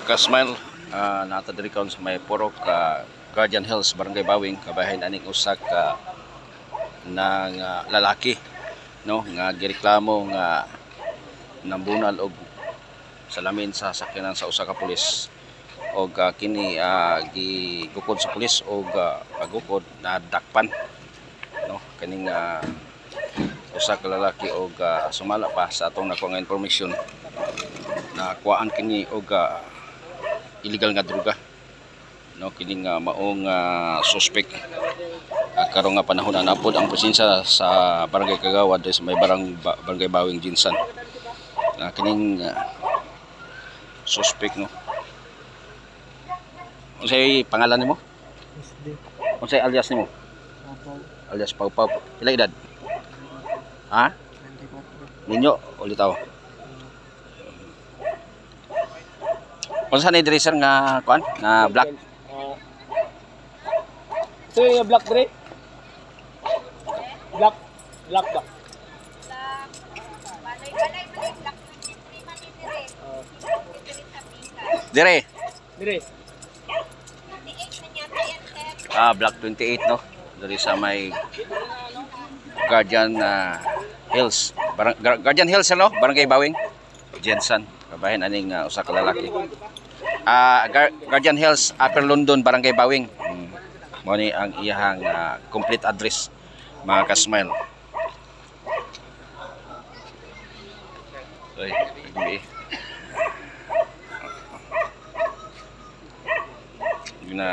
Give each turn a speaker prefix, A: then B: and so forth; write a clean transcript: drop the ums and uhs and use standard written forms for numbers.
A: Kasmile, nata diri karon sa may Purok Guardian Hills, Barangay Bawing, kabahin aning usa ka ng lalaki, no, nga gireklamo nga nambunal og salamin sa sakyanan sa usa ka pulis og kini gigukod sa pulis og pagukod na dakpan, no, kaning usa ka lalaki og sumala pa sa atong nakuha nga information na kuhaan kini og illegal nga droga, no, kini nga maong suspect karon nga panahon na napod ang presensya sa Barangay Kagawad sa may Barangay Bawing Jinsan. Kining suspect, no. Unsay pangalan nimo? Unsay alias nimo? Alias Pau Pau. Pila edad? Ha? Ninyo ulitaw. Unsa ni dresser nga kuan? Na black?
B: So yung black dre? Black ba?
A: Dire.
B: Dire.
A: Black 28, no. Dari sa may Guardian Hills. Guardian Hills, no? Barangay Bawing. Jensen, kabahin aning usa ka lalaki. Guardian Hills, Upper London, Barangay Bawing. Mao ni ang iyahang complete address, mga kasmile. Oy, na